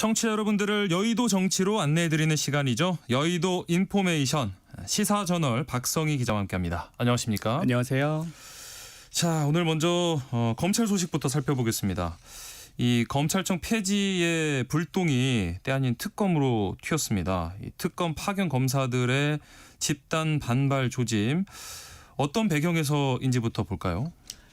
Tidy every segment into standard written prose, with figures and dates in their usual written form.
청취자 여러분들을 여의도 정치로 안내해드리는 시간이죠. 여의도 인포메이션 시사저널 박성희 기자와 함께합니다. 안녕하십니까? 안녕하세요. 자, 오늘 먼저 검찰 소식부터 살펴보겠습니다. 이 검찰청 폐지의 불똥이 때 아닌 특검으로 튀었습니다. 이 특검 파견 검사들의 집단 반발 조짐, 어떤 배경에서인지부터 볼까요?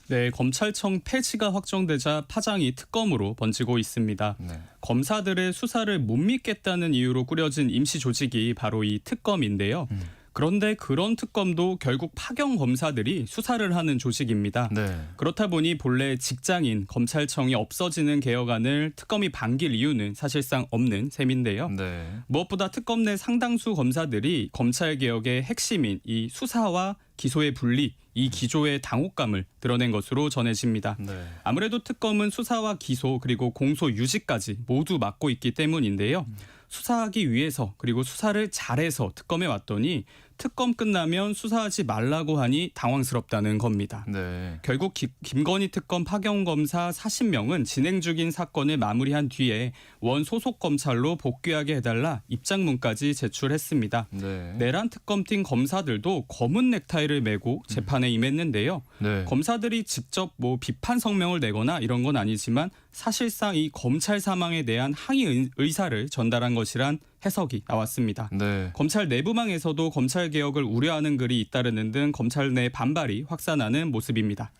네, 검찰청 폐지가 확정되자 파장이 특검으로 번지고 있습니다. 네. 검사들의 수사를 못 믿겠다는 이유로 꾸려진 임시 조직이 바로 이 특검인데요. 그런데 그런 특검도 결국 파견 검사들이 수사를 하는 조직입니다. 네. 그렇다 보니 본래 직장인 검찰청이 없어지는 개혁안을 특검이 반길 이유는 사실상 없는 셈인데요. 네. 무엇보다 특검 내 상당수 검사들이 검찰개혁의 핵심인 이 수사와 기소의 분리, 이 기조의 당혹감을 드러낸 것으로 전해집니다. 네. 아무래도 특검은 수사와 기소 그리고 공소 유지까지 모두 맡고 있기 때문인데요. 수사하기 위해서 그리고 수사를 잘해서 특검에 왔더니 특검 끝나면 수사하지 말라고 하니 당황스럽다는 겁니다. 네. 결국 김건희 특검 파견 검사 40명은 진행 중인 사건을 마무리한 뒤에 원 소속 검찰로 복귀하게 해달라 입장문까지 제출했습니다. 네. 내란 특검팀 검사들도 검은 넥타이를 메고 재판에 임했는데요. 네. 검사들이 직접 비판 성명을 내거나 이런 건 아니지만 사실상 이 검찰 사망에 대한 항의 의사를 전달한 것이란 해석이 나왔습니다. 네. 검찰 내부망에서도 검찰 개혁을 우려하는 글이 잇따르는 등 검찰 내 반발이 확산하는 모습입니다.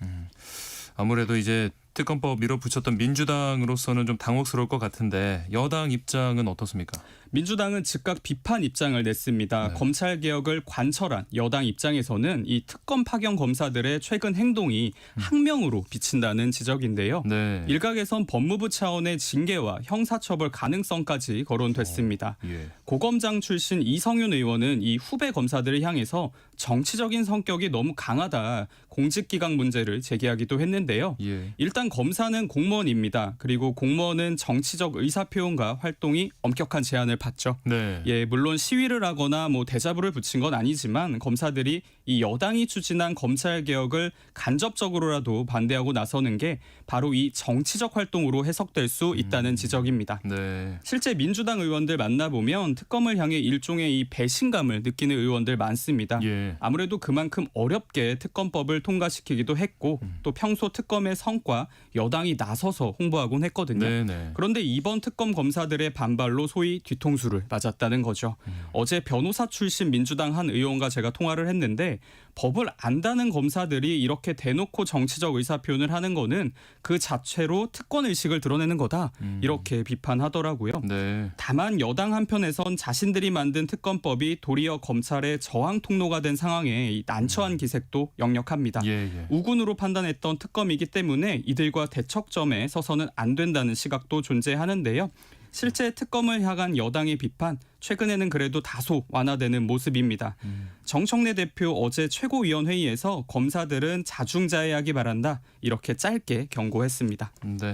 아무래도 이제 특검법 밀어붙였던 민주당으로서는 좀 당혹스러울 것 같은데 여당 입장은 어떻습니까? 민주당은 즉각 비판 입장을 냈습니다. 네. 검찰 개혁을 관철한 여당 입장에서는 이 특검 파견 검사들의 최근 행동이 항명으로 비친다는 지적인데요. 네. 일각에선 법무부 차원의 징계와 형사처벌 가능성까지 거론됐습니다. 예. 고검장 출신 이성윤 의원은 이 후배 검사들을 향해서 정치적인 성격이 너무 강하다, 공직기강 문제를 제기하기도 했는데요. 예. 일단 검사는 공무원입니다. 그리고 공무원은 정치적 의사표현과 활동이 엄격한 제한을 받죠. 네. 예, 물론 시위를 하거나 대자부를 붙인 건 아니지만 검사들이 이 여당이 추진한 검찰 개혁을 간접적으로라도 반대하고 나서는 게 바로 이 정치적 활동으로 해석될 수 있다는 지적입니다. 네. 실제 민주당 의원들 만나보면 특검을 향해 일종의 이 배신감을 느끼는 의원들 많습니다. 예. 아무래도 그만큼 어렵게 특검법을 통과시키기도 했고 또 평소 특검의 성과 여당이 나서서 홍보하곤 했거든요. 네네. 그런데 이번 특검 검사들의 반발로 소위 뒤통수를 맞았다는 거죠. 어제 변호사 출신 민주당 한 의원과 제가 통화를 했는데 법을 안다는 검사들이 이렇게 대놓고 정치적 의사표현을 하는 거는 그 자체로 특권의식을 드러내는 거다. 이렇게 비판하더라고요. 네. 다만 여당 한편에선 자신들이 만든 특검법이 도리어 검찰의 저항 통로가 된 상황에 이 난처한 기색도 역력합니다. 예. 우군으로 판단했던 특검이기 때문에 이들과 대척점에 서서는 안 된다는 시각도 존재하는데요. 실제 특검을 향한 여당의 비판, 최근에는 그래도 다소 완화되는 모습입니다. 정청래 대표 어제 최고위원회의에서 검사들은 자중자애하기 바란다, 이렇게 짧게 경고했습니다. 네.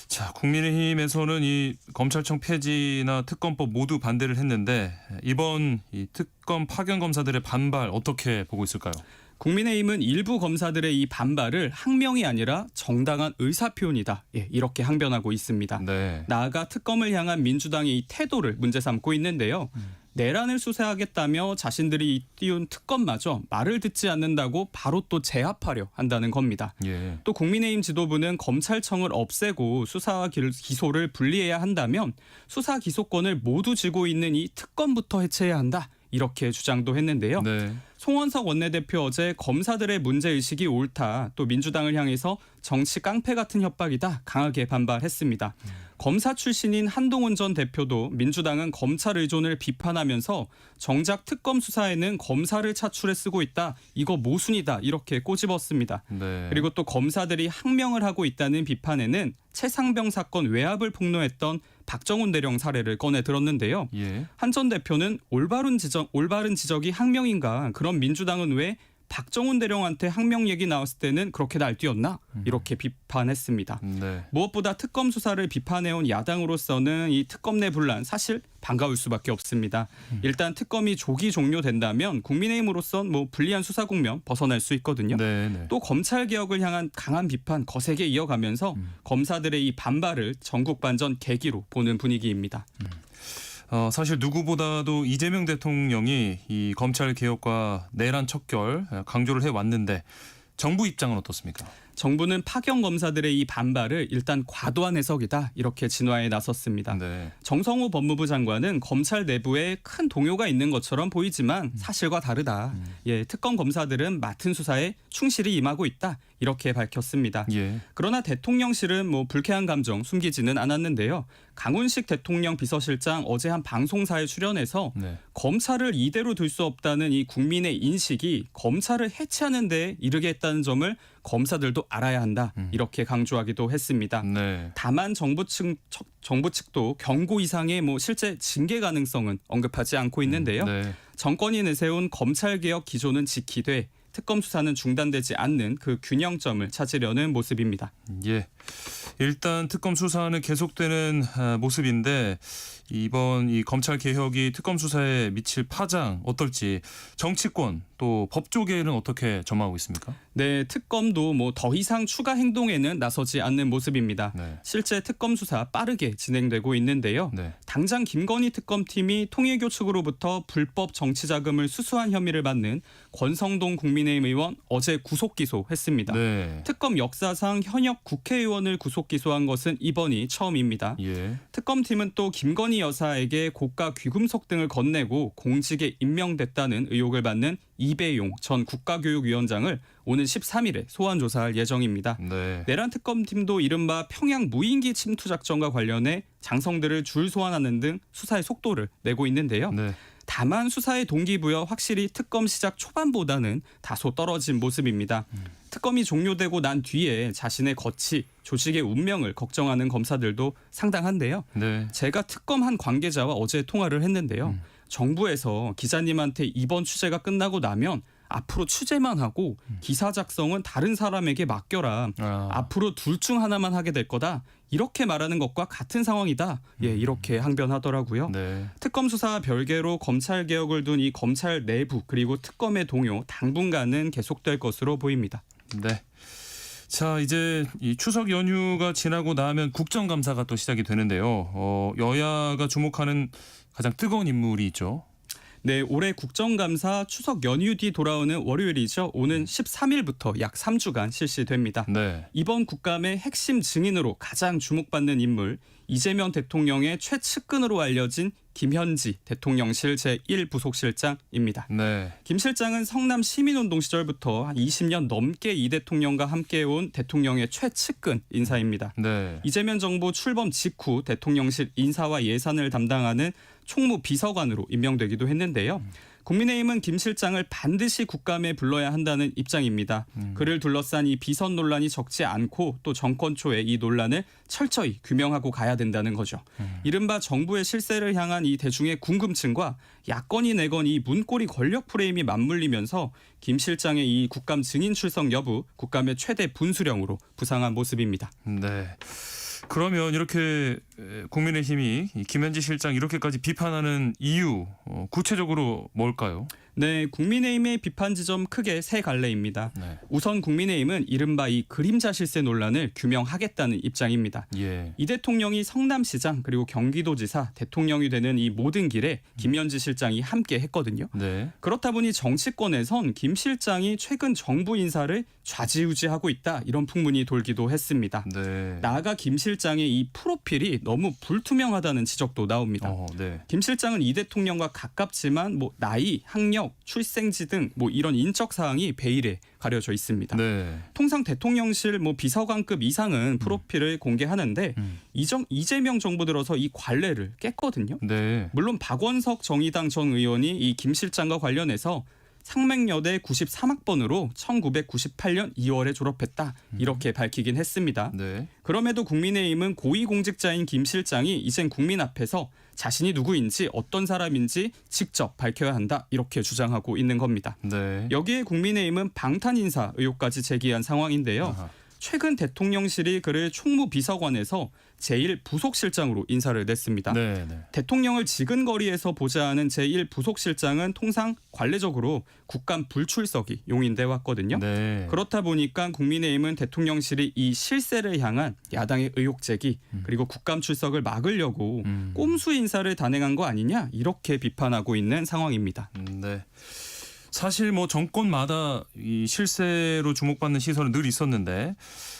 자, 국민의힘에서는 이 검찰청 폐지나 특검법 모두 반대를 했는데 이번 이 특검 파견 검사들의 반발 어떻게 보고 있을까요? 국민의힘은 일부 검사들의 이 반발을 항명이 아니라 정당한 의사표현이다, 이렇게 항변하고 있습니다. 네. 나아가 특검을 향한 민주당의 이 태도를 문제 삼고 있는데요. 내란을 수사하겠다며 자신들이 띄운 특검마저 말을 듣지 않는다고 바로 또 제압하려 한다는 겁니다. 예. 또 국민의힘 지도부는 검찰청을 없애고 수사와 기소를 분리해야 한다면 수사 기소권을 모두 쥐고 있는 이 특검부터 해체해야 한다, 이렇게 주장도 했는데요. 네. 송원석 원내대표 어제 검사들의 문제의식이 옳다, 또 민주당을 향해서 정치 깡패 같은 협박이다, 강하게 반발했습니다. 검사 출신인 한동훈 전 대표도 민주당은 검찰 의존을 비판하면서 정작 특검 수사에는 검사를 차출해 쓰고 있다, 이거 모순이다, 이렇게 꼬집었습니다. 네. 그리고 또 검사들이 항명을 하고 있다는 비판에는 최상병 사건 외압을 폭로했던 박정훈 대령 사례를 꺼내 들었는데요. 예. 한 전 대표는 올바른 지적이 항명인가, 그럼 민주당은 왜 박정훈 대령한테 항명 얘기 나왔을 때는 그렇게 날뛰었나? 이렇게 비판했습니다. 네. 무엇보다 특검 수사를 비판해온 야당으로서는 이 특검 내 분란 사실 반가울 수밖에 없습니다. 일단 특검이 조기 종료된다면 국민의힘으로선 뭐 불리한 수사 국면 벗어날 수 있거든요. 네. 네. 또 검찰 개혁을 향한 강한 비판 거세게 이어가면서 검사들의 이 반발을 전국 반전 계기로 보는 분위기입니다. 사실 누구보다도 이재명 대통령이 이 검찰 개혁과 내란 척결 강조를 해왔는데 정부 입장은 어떻습니까? 정부는 파견 검사들의 이 반발을 일단 과도한 해석이다 이렇게 진화에 나섰습니다. 네. 정성호 법무부 장관은 검찰 내부에 큰 동요가 있는 것처럼 보이지만 사실과 다르다. 예, 특검 검사들은 맡은 수사에 충실히 임하고 있다 이렇게 밝혔습니다. 예. 그러나 대통령실은 뭐 불쾌한 감정 숨기지는 않았는데요. 강훈식 대통령 비서실장 어제 한 방송사에 출연해서 네. 검찰을 이대로 둘 수 없다는 이 국민의 인식이 검찰을 해체하는 데 이르게 했다는 점을 검사들도 알아야 한다 이렇게 강조하기도 했습니다. 네. 다만 정부 측도 경고 이상의 뭐 실제 징계 가능성은 언급하지 않고 있는데요. 네. 정권이 내세운 검찰개혁 기조는 지키되 특검 수사는 중단되지 않는 그 균형점을 찾으려는 모습입니다. 예. 일단 특검 수사는 계속되는 모습인데 이번 이 검찰 개혁이 특검 수사에 미칠 파장 어떨지 정치권 또 법조계는 어떻게 점하고 있습니까? 네, 특검도 뭐 더 이상 추가 행동에는 나서지 않는 모습입니다. 네. 실제 특검 수사 빠르게 진행되고 있는데요. 네. 당장 김건희 특검팀이 통일교 측으로부터 불법 정치 자금을 수수한 혐의를 받는 권성동 국민의힘 의원 어제 구속 기소했습니다. 네. 특검 역사상 현역 국회의원을 구속 기소한 것은 이번이 처음입니다. 예. 특검팀은 또 김건희 여사에게 고가 귀금속 등을 건네고 공직에 임명됐다는 의혹을 받는 이배용 전 국가교육위원장을 오는 13일에 소환 조사할 예정입니다. 네. 내란 특검팀도 이른바 평양 무인기 침투 작전과 관련해 장성들을 줄 소환하는 등 수사의 속도를 내고 있는데요. 네. 다만 수사의 동기부여 확실히 특검 시작 초반보다는 다소 떨어진 모습입니다. 특검이 종료되고 난 뒤에 자신의 거취, 조직의 운명을 걱정하는 검사들도 상당한데요. 네. 제가 특검 한 관계자와 어제 통화를 했는데요. 정부에서 기자님한테 이번 취재가 끝나고 나면 앞으로 취재만 하고 기사 작성은 다른 사람에게 맡겨라. 앞으로 둘 중 하나만 하게 될 거다. 이렇게 말하는 것과 같은 상황이다. 예, 이렇게 항변하더라고요. 네. 특검 수사와 별개로 검찰 개혁을 둔 이 검찰 내부 그리고 특검의 동요 당분간은 계속될 것으로 보입니다. 네. 자, 이제 이 추석 연휴가 지나고 나면 국정감사가 또 시작이 되는데요. 여야가 주목하는 가장 뜨거운 인물이 있죠. 네, 올해 국정감사 추석 연휴 뒤 돌아오는 월요일이죠. 오는 13일부터 약 3주간 실시됩니다. 네. 이번 국감의 핵심 증인으로 가장 주목받는 인물 이재명 대통령의 최측근으로 알려진 김현지 대통령실 제1부속실장입니다. 네. 김 실장은 성남 시민운동 시절부터 한 20년 넘게 이 대통령과 함께해온 대통령의 최측근 인사입니다. 네. 이재명 정부 출범 직후 대통령실 인사와 예산을 담당하는 총무 비서관으로 임명되기도 했는데요. 국민의힘은 김 실장을 반드시 국감에 불러야 한다는 입장입니다. 그를 둘러싼 이 비선 논란이 적지 않고 또 정권 초에 이 논란을 철저히 규명하고 가야 된다는 거죠. 이른바 정부의 실세를 향한 이 대중의 궁금증과 야권이 내건 이 문고리 권력 프레임이 맞물리면서 김 실장의 이 국감 증인 출석 여부 국감의 최대 분수령으로 부상한 모습입니다. 네. 그러면 이렇게 국민의힘이 김현지 실장 이렇게까지 비판하는 이유 구체적으로 뭘까요? 네, 국민의힘의 비판 지점 크게 세 갈래입니다. 네. 우선 국민의힘은 이른바 이 그림자 실세 논란을 규명하겠다는 입장입니다. 예. 이 대통령이 성남시장 그리고 경기도지사 대통령이 되는 이 모든 길에 김현지 실장이 함께 했거든요. 네. 그렇다 보니 정치권에선 김 실장이 최근 정부 인사를 좌지우지하고 있다 이런 풍문이 돌기도 했습니다. 네. 나아가 김 실장의 이 프로필이 너무 불투명하다는 지적도 나옵니다. 네. 김 실장은 이 대통령과 가깝지만 뭐 나이, 학력, 출생지 등 뭐 이런 인적 사항이 베일에 가려져 있습니다. 네. 통상 대통령실 뭐 비서관급 이상은 프로필을 공개하는데 이재명 정부 들어서 이 관례를 깼거든요. 네. 물론 박원석 정의당 전 의원이 이 김 실장과 관련해서 상맹여대 93학번으로 1998년 2월에 졸업했다. 이렇게 밝히긴 했습니다. 네. 그럼에도 국민의힘은 고위공직자인 김 실장이 이젠 국민 앞에서 자신이 누구인지 어떤 사람인지 직접 밝혀야 한다. 이렇게 주장하고 있는 겁니다. 네. 여기에 국민의힘은 방탄 인사 의혹까지 제기한 상황인데요. 아하. 최근 대통령실이 그를 총무비서관에서 제1부속실장으로 인사를 냈습니다. 네. 네. 대통령을 지근거리에서 보좌하는 제1부속실장은 통상 관례적으로 국감 불출석이 용인돼 왔거든요. 네. 그렇다 보니까 국민의힘은 대통령실이 이 실세를 향한 야당의 의혹 제기 그리고 국감 출석을 막으려고 꼼수 인사를 단행한 거 아니냐 이렇게 비판하고 있는 상황입니다. 네. 사실 뭐 정권마다 이 실세로 주목받는 시선은 늘 있었는데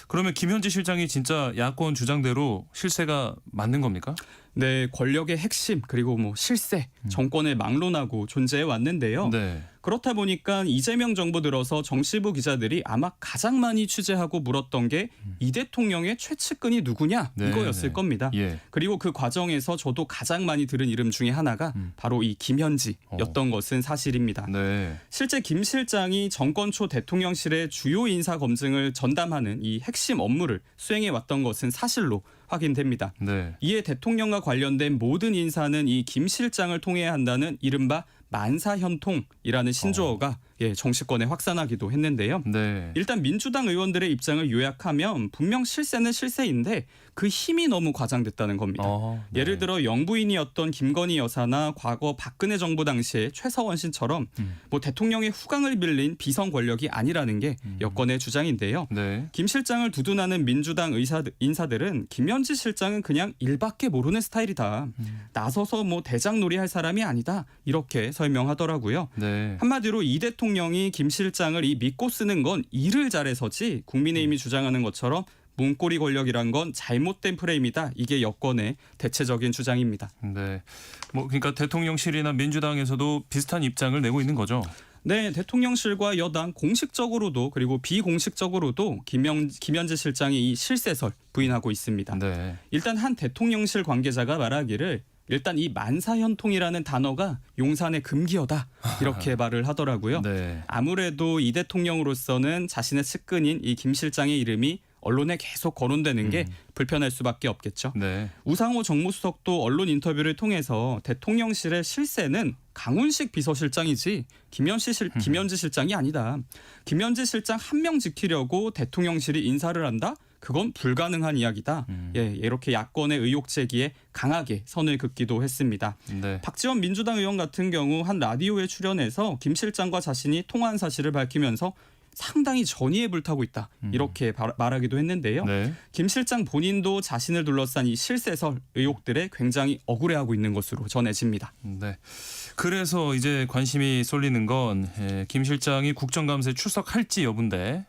그러면 김현지 실장이 진짜 야권 주장대로 실세가 맞는 겁니까? 네, 권력의 핵심 그리고 뭐 실세, 정권을 막론하고 존재해 왔는데요. 네. 그렇다 보니까 이재명 정부 들어서 정치부 기자들이 아마 가장 많이 취재하고 물었던 게 이 대통령의 최측근이 누구냐 네, 이거였을 네. 겁니다. 예. 그리고 그 과정에서 저도 가장 많이 들은 이름 중에 하나가 바로 이 김현지였던 것은 사실입니다. 네. 실제 김 실장이 정권 초 대통령실의 주요 인사 검증을 전담하는 이 핵심 업무를 수행해 왔던 것은 사실로 확인됩니다. 네. 이에 대통령과 관련된 모든 인사는 이 김 실장을 통해야 한다는 이른바 만사현통이라는 신조어가 정치권에 확산하기도 했는데요. 네. 일단 민주당 의원들의 입장을 요약하면 분명 실세는 실세인데 그 힘이 너무 과장됐다는 겁니다. 네. 예를 들어 영부인이었던 김건희 여사나 과거 박근혜 정부 당시의 최서원 씨처럼 뭐 대통령의 후광을 빌린 비선 권력이 아니라는 게 여권의 주장인데요. 네. 김 실장을 두둔하는 민주당 인사들은 김현지 실장은 그냥 일밖에 모르는 스타일이다. 나서서 뭐 대장놀이 할 사람이 아니다. 이렇게 설명하더라고요. 네. 한마디로 이 대통령이 김 실장을 믿고 쓰는 건 일을 잘해서지 국민의힘이 주장하는 것처럼 문고리 권력이란 건 잘못된 프레임이다. 이게 여권의 대체적인 주장입니다. 네. 뭐 그러니까 대통령실이나 민주당에서도 비슷한 입장을 내고 있는 거죠. 네, 대통령실과 여당 공식적으로도 그리고 비공식적으로도 김현지 실장이 이 실세설 부인하고 있습니다. 네. 일단 한 대통령실 관계자가 말하기를 일단 이 만사현통이라는 단어가 용산의 금기어다 이렇게 말을 하더라고요. 네. 아무래도 이 대통령으로서는 자신의 측근인 이 김 실장의 이름이 언론에 계속 거론되는 게 불편할 수밖에 없겠죠. 네. 우상호 정무수석도 언론 인터뷰를 통해서 대통령실의 실세는 강훈식 비서실장이지 김현지 실장이 아니다. 김현지 실장 한 명 지키려고 대통령실이 인사를 한다? 그건 불가능한 이야기다. 이렇게 야권의 의혹 제기에 강하게 선을 긋기도 했습니다. 네. 박지원 민주당 의원 같은 경우 한 라디오에 출연해서 김 실장과 자신이 통화한 사실을 밝히면서 상당히 전의에 불타고 있다. 이렇게 말하기도 했는데요. 네. 김 실장 본인도 자신을 둘러싼 이 실세설 의혹들에 굉장히 억울해하고 있는 것으로 전해집니다. 네. 그래서 이제 관심이 쏠리는 건 김 실장이 국정감사에 출석할지 여부인데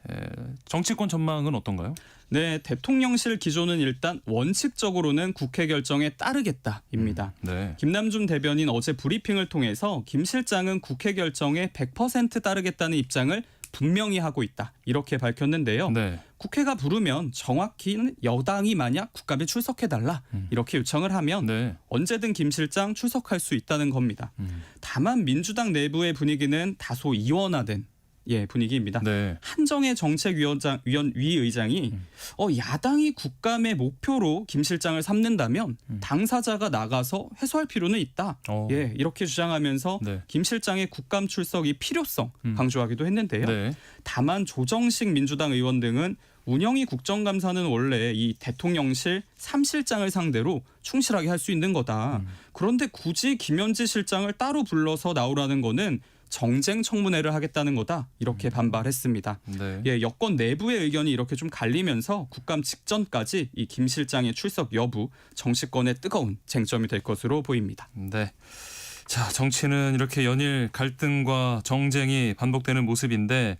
정치권 전망은 어떤가요? 네, 대통령실 기조는 일단 원칙적으로는 국회 결정에 따르겠다입니다. 네. 김남준 대변인 어제 브리핑을 통해서 김 실장은 국회 결정에 100% 따르겠다는 입장을 분명히 하고 있다. 이렇게 밝혔는데요. 네. 국회가 부르면 정확히는 여당이 만약 국감에 출석해달라 이렇게 요청을 하면 네. 언제든 김 실장 출석할 수 있다는 겁니다. 다만 민주당 내부의 분위기는 다소 이원화된 분위기입니다. 네. 한정혜 정책위 의장이 야당이 국감의 목표로 김 실장을 삼는다면 당사자가 나가서 해소할 필요는 있다. 이렇게 주장하면서 네. 김 실장의 국감 출석이 필요성 강조하기도 했는데요. 네. 다만 조정식 민주당 의원 등은 운영위 국정감사는 원래 이 대통령실 3실장을 상대로 충실하게 할 수 있는 거다. 그런데 굳이 김현지 실장을 따로 불러서 나오라는 거는 정쟁 청문회를 하겠다는 거다. 이렇게 반발했습니다. 네. 여권 내부의 의견이 이렇게 좀 갈리면서 국감 직전까지 이 김 실장의 출석 여부 정치권의 뜨거운 쟁점이 될 것으로 보입니다. 네. 자, 정치는 이렇게 연일 갈등과 정쟁이 반복되는 모습인데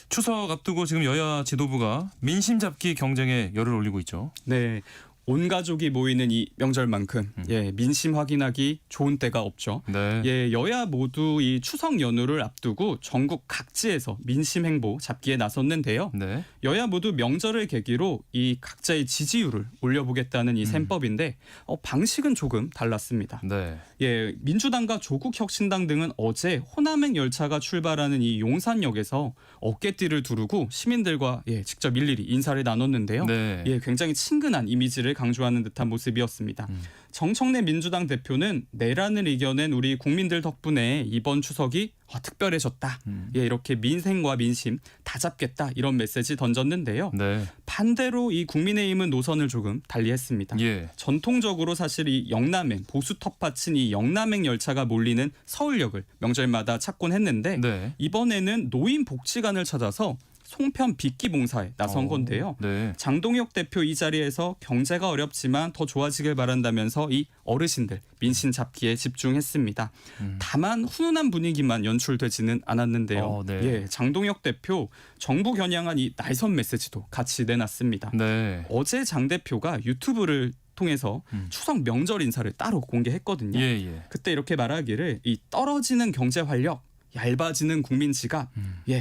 추석 앞두고 지금 여야 지도부가 민심 잡기 경쟁에 열을 올리고 있죠. 네. 온 가족이 모이는 이 명절만큼 민심 확인하기 좋은 때가 없죠. 네. 여야 모두 이 추석 연휴를 앞두고 전국 각지에서 민심 행보 잡기에 나섰는데요. 네. 여야 모두 명절을 계기로 이 각자의 지지율을 올려보겠다는 이 셈법인데 방식은 조금 달랐습니다. 네. 민주당과 조국혁신당 등은 어제 호남행 열차가 출발하는 이 용산역에서 어깨띠를 두르고 시민들과 직접 일일이 인사를 나눴는데요. 네. 굉장히 친근한 이미지를 강조하는 듯한 모습이었습니다. 정청래 민주당 대표는 내란을 이겨낸 우리 국민들 덕분에 이번 추석이 특별해졌다. 이렇게 민생과 민심 다 잡겠다 이런 메시지 던졌는데요. 네. 반대로 이 국민의힘은 노선을 조금 달리했습니다. 전통적으로 사실 이 영남행 보수 텃밭인 이 영남행 열차가 몰리는 서울역을 명절마다 찾곤 했는데 네. 이번에는 노인 복지관을 찾아서 송편 빚기 봉사에 나선 건데요. 네. 장동혁 대표 이 자리에서 경제가 어렵지만 더 좋아지길 바란다면서 이 어르신들 민심 잡기에 집중했습니다. 다만 훈훈한 분위기만 연출되지는 않았는데요. 네. 장동혁 대표 정부 겨냥한 이 날선 메시지도 같이 내놨습니다. 네. 어제 장 대표가 유튜브를 통해서 추석 명절 인사를 따로 공개했거든요. 그때 이렇게 말하기를 이 떨어지는 경제 활력 얇아지는 국민 지갑,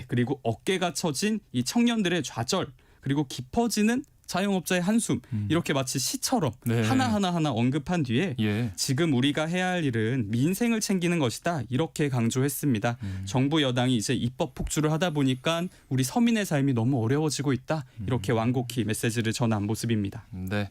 그리고 어깨가 처진 이 청년들의 좌절, 그리고 깊어지는 자영업자의 한숨 이렇게 마치 시처럼 하나 언급한 뒤에 지금 우리가 해야 할 일은 민생을 챙기는 것이다 이렇게 강조했습니다. 정부 여당이 이제 입법 폭주를 하다 보니까 우리 서민의 삶이 너무 어려워지고 있다 이렇게 완곡히 메시지를 전한 모습입니다. 네.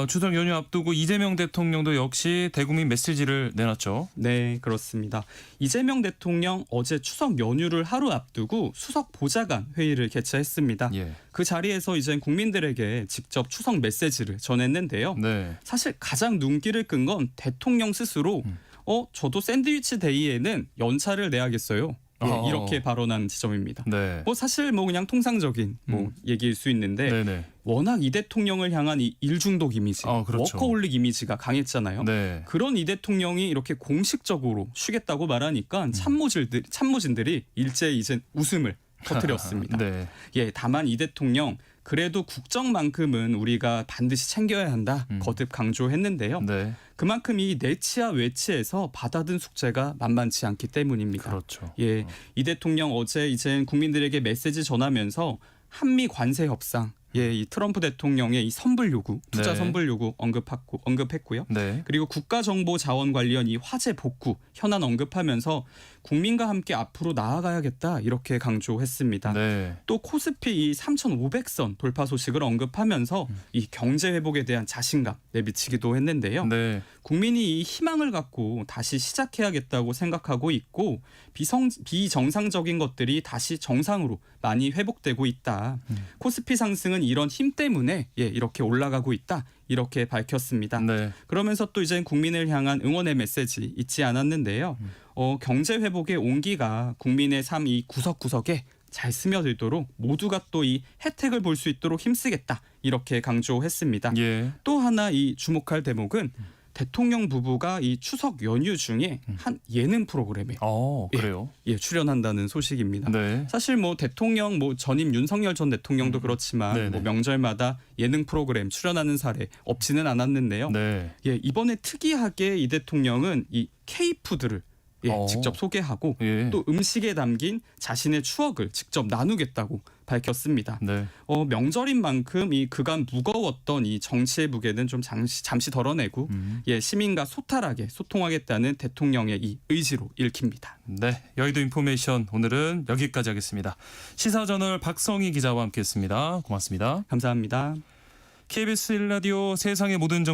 추석 연휴 앞두고 이재명 대통령도 역시 대국민 메시지를 내놨죠. 네, 그렇습니다. 이재명 대통령 어제 추석 연휴를 하루 앞두고 수석 보좌관 회의를 개최했습니다. 그 자리에서 이제 국민들에게 직접 추석 메시지를 전했는데요. 네. 사실 가장 눈길을 끈 건 대통령 스스로 저도 샌드위치 데이에는 연차를 내야겠어요. 이렇게 발언한 지점입니다. 네. 사실 그냥 통상적인 얘기일 수 있는데 워낙 이 대통령을 향한 이 일중독 이미지, 그렇죠. 워커홀릭 이미지가 강했잖아요. 네. 그런 이 대통령이 이렇게 공식적으로 쉬겠다고 말하니까 참모진들이 일제히 이제 웃음을 터뜨렸습니다. 네. 다만 이 대통령 그래도 국정만큼은 우리가 반드시 챙겨야 한다 거듭 강조했는데요. 네. 그만큼 이 내치와 외치에서 받아든 숙제가 만만치 않기 때문입니다. 그렇죠. 이 대통령 어제 이제 국민들에게 메시지 전하면서 한미 관세 협상, 이 트럼프 대통령의 이 선불 요구, 투자 선불 요구 언급했고요. 그리고 국가정보자원관리원 이 화재 복구 현안 언급하면서 국민과 함께 앞으로 나아가야겠다 이렇게 강조했습니다. 또 코스피 이 3,500선 돌파 소식을 언급하면서 이 경제 회복에 대한 자신감 내비치기도 했는데요. 국민이 이 희망을 갖고 다시 시작해야겠다고 생각하고 있고 비정상적인 것들이 다시 정상으로 많이 회복되고 있다. 코스피 상승은 이런 힘 때문에 이렇게 올라가고 있다. 이렇게 밝혔습니다. 그러면서 또 이제 국민을 향한 응원의 메시지 잊지 않았는데요. 경제 회복의 온기가 국민의 삶 이 구석구석에 잘 스며들도록 모두가 또 이 혜택을 볼 수 있도록 힘쓰겠다. 이렇게 강조했습니다. 또 하나 이 주목할 대목은 대통령 부부가 이 추석 연휴 중에 한 예능 프로그램에 그래요? 출연한다는 소식입니다. 사실 대통령 전임 윤석열 전 대통령도 그렇지만 명절마다 예능 프로그램 출연하는 사례 없지는 않았는데요. 이번에 특이하게 이 대통령은 이 K푸드를 직접 소개하고 또 음식에 담긴 자신의 추억을 직접 나누겠다고 밝혔습니다. 명절인 만큼 이 그간 무거웠던 이 정치의 무게는 좀 잠시 덜어내고 시민과 소탈하게 소통하겠다는 대통령의 이 의지로 읽힙니다. 네, 여의도 인포메이션 오늘은 여기까지 하겠습니다. 시사저널 박성희 기자와 함께했습니다. 고맙습니다. 감사합니다. KBS 1라디오 세상의 모든 정보